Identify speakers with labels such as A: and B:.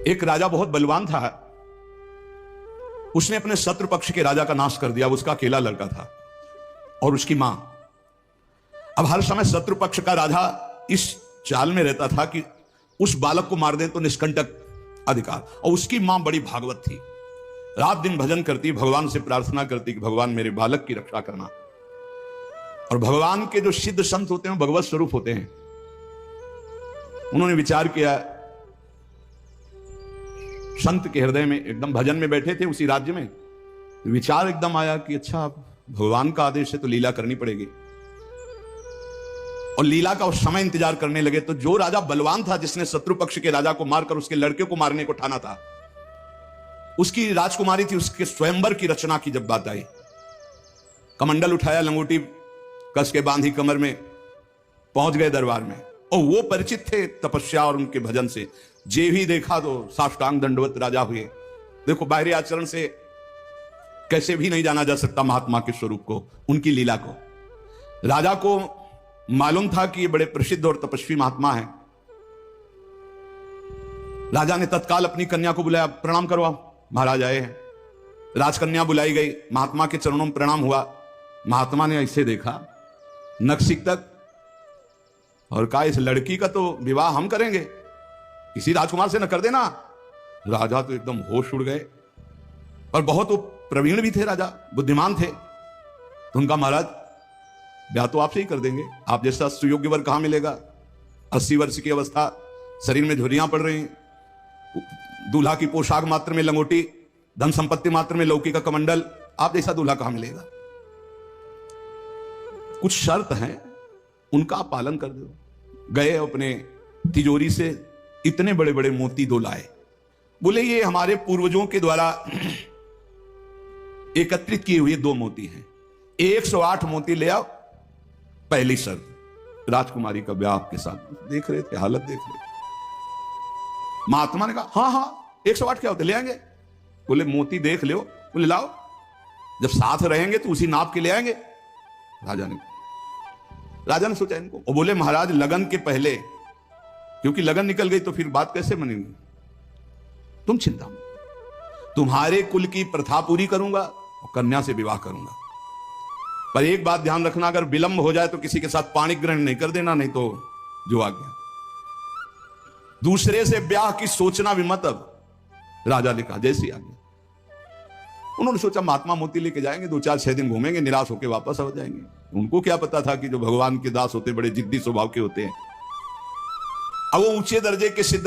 A: एक राजा बहुत बलवान था। उसने अपने शत्रु पक्ष के राजा का नाश कर दिया। उसका अकेला लड़का था और उसकी मां। अब हर समय शत्रु पक्ष का राजा इस चाल में रहता था कि उस बालक को मार दें तो निष्कंटक अधिकार। और उसकी मां बड़ी भागवत थी, रात दिन भजन करती, भगवान से प्रार्थना करती कि भगवान मेरे बालक की रक्षा करना। और भगवान के जो सिद्ध संत होते हैं भगवत स्वरूप होते हैं। उन्होंने विचार किया, संत के हृदय में एकदम भजन में बैठे थे उसी राज्य में, विचार एकदम आया कि अच्छा भगवान का आदेश है तो लीला करनी पड़ेगी। और लीला का उस समय इंतजार करने लगे। तो जो राजा बलवान था, जिसने शत्रु पक्ष के राजा को मारकर उसके लड़के को मारने को ठाना था, उसकी राजकुमारी थी, उसके स्वयंवर की रचना की जब बात आई, कमंडल उठाया, लंगोटी कस के बांधी कमर में, पहुंच गए दरबार में। और वो परिचित थे तपस्या और उनके भजन से। जे भी देखा तो साष्टांग दंडवत राजा हुए। देखो, बाहरी आचरण से कैसे भी नहीं जाना जा सकता महात्मा के स्वरूप को, उनकी लीला को। राजा को मालूम था कि ये बड़े प्रसिद्ध और तपस्वी महात्मा हैं। राजा ने तत्काल अपनी कन्या को बुलाया, प्रणाम करवाओ, महाराज आए हैं। राजकन्या बुलाई गई, महात्मा के चरणों में प्रणाम हुआ। महात्मा ने ऐसे देखा नक्सिक तक और कहा, इस लड़की का तो विवाह हम करेंगे, किसी राजकुमार से न कर देना। राजा तो एकदम होश उड़ गए। और बहुत वो प्रवीण भी थे, राजा बुद्धिमान थे। तो उनका, महाराज ब्याह तो आपसे ही कर देंगे, आप जैसा सुयोग्य वर कहां मिलेगा। 80 वर्ष की अवस्था, शरीर में झुर्रियां पड़ रही हैं, दूल्हा की पोशाक मात्र में लंगोटी, धन संपत्ति मात्र में लौकी का कमंडल, आप जैसा दूल्हा कहां मिलेगा। कुछ शर्त हैं, उनका आप पालन कर दो। गए अपने तिजोरी से इतने बड़े बड़े मोती दो लाए। बोले ये हमारे पूर्वजों के द्वारा एकत्रित किए हुए 2 मोती हैं, 108 मोती ले आओ। पहली शर्त, राजकुमारी का ब्याह आपके साथ। देख रहे थे, हालत देख रहे थे। महात्मा ने कहा, हाँ हाँ 108 क्या होते, ले आएंगे। बोले मोती देख लो। बोले लाओ, जब साथ रहेंगे तो उसी नाप के ले आएंगे। राजा ने सोचा इनको, और बोले महाराज लगन के पहले, क्योंकि लगन निकल गई तो फिर बात कैसे बनेगी, तुम चिंता मत, तुम्हारे कुल की प्रथा पूरी करूंगा और कन्या से विवाह करूंगा। पर एक बात ध्यान रखना, अगर विलंब हो जाए तो किसी के साथ पाणी ग्रहण नहीं कर देना, नहीं तो जो आ गया। दूसरे से ब्याह की सोचना भी मत। अब राजा ने कहा जैसी आ गया। उन्होंने सोचा महात्मा मोती लेके जाएंगे, 2-4-6 दिन घूमेंगे, निराश होकर वापस आ जाएंगे। उनको क्या पता था कि जो भगवान के दास होते बड़े जिद्दी स्वभाव के होते हैं। अब वो ऊंचे दर्जे के सिद्ध